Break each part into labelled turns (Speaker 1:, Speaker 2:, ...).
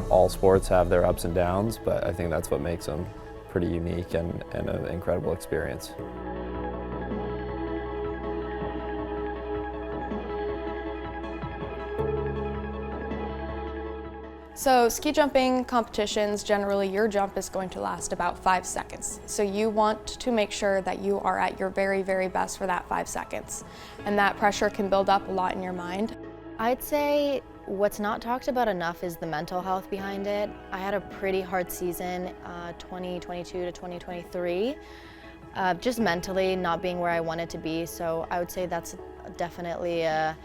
Speaker 1: All sports have their ups and downs, but I think that's what makes them pretty unique and an incredible experience.
Speaker 2: So ski jumping competitions, generally your jump is going to last about 5 seconds. So you want to make sure that you are at your very, very best for that 5 seconds. And that pressure can build up a lot in your mind.
Speaker 3: I'd say what's not talked about enough is the mental health behind it. I had a pretty hard season, 2022 to 2023, just mentally not being where I wanted to be. So I would say that's definitely a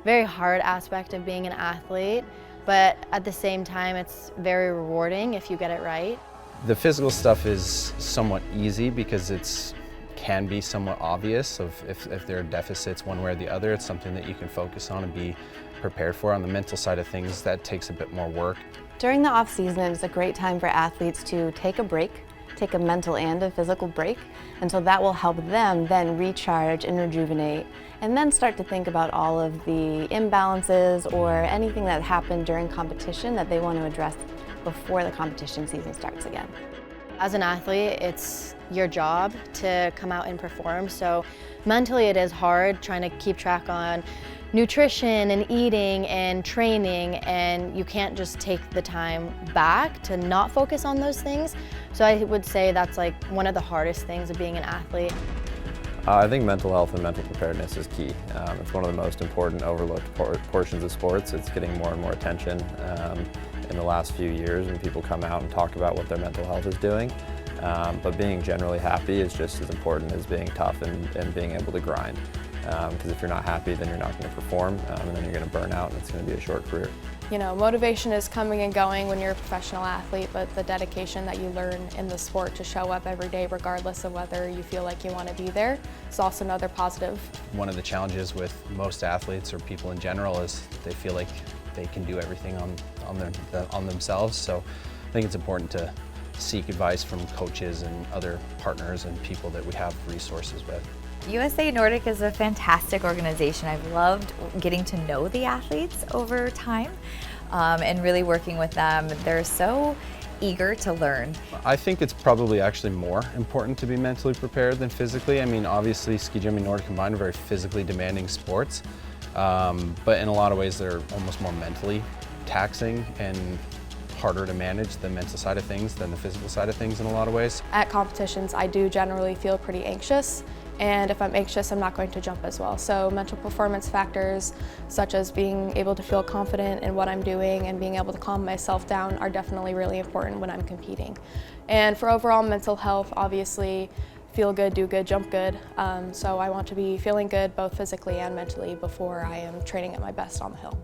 Speaker 3: very hard aspect of being an athlete. But at the same time, it's very rewarding if you get it right.
Speaker 4: The physical stuff is somewhat easy because it can be somewhat obvious if there are deficits one way or the other. It's something that you can focus on and be prepared for. On the mental side of things, that takes a bit more work.
Speaker 5: During the off season, it's a great time for athletes to take a break, take a mental and a physical break, and so that will help them then recharge and rejuvenate, and then start to think about all of the imbalances or anything that happened during competition that they want to address before the competition season starts again.
Speaker 3: As an athlete, it's your job to come out and perform, so mentally it is hard trying to keep track on nutrition and eating and training, and you can't just take the time back to not focus on those things. So I would say that's like one of the hardest things of being an athlete.
Speaker 1: I think mental health and mental preparedness is key. It's one of the most important overlooked portions of sports. It's getting more and more attention in the last few years when people come out and talk about what their mental health is doing. But being generally happy is just as important as being tough and being able to grind. Because if you're not happy, then you're not going to perform, and then you're going to burn out, and it's going to be a short career.
Speaker 2: You know, motivation is coming and going when you're a professional athlete, but the dedication that you learn in the sport to show up every day, regardless of whether you feel like you want to be there, is also another positive.
Speaker 4: One of the challenges with most athletes or people in general is they feel like they can do everything on themselves. So I think it's important to seek advice from coaches and other partners and people that we have resources with.
Speaker 6: USA Nordic is a fantastic organization. I've loved getting to know the athletes over time and really working with them. They're so eager to learn.
Speaker 4: I think it's probably actually more important to be mentally prepared than physically. I mean, obviously ski jumping and Nordic combined are very physically demanding sports, but in a lot of ways they're almost more mentally taxing and harder to manage the mental side of things than the physical side of things in a lot of ways.
Speaker 2: At competitions, I do generally feel pretty anxious, and if I'm anxious, I'm not going to jump as well. So mental performance factors, such as being able to feel confident in what I'm doing and being able to calm myself down, are definitely really important when I'm competing. And for overall mental health, obviously, feel good, do good, jump good. So I want to be feeling good both physically and mentally before I am training at my best on the hill.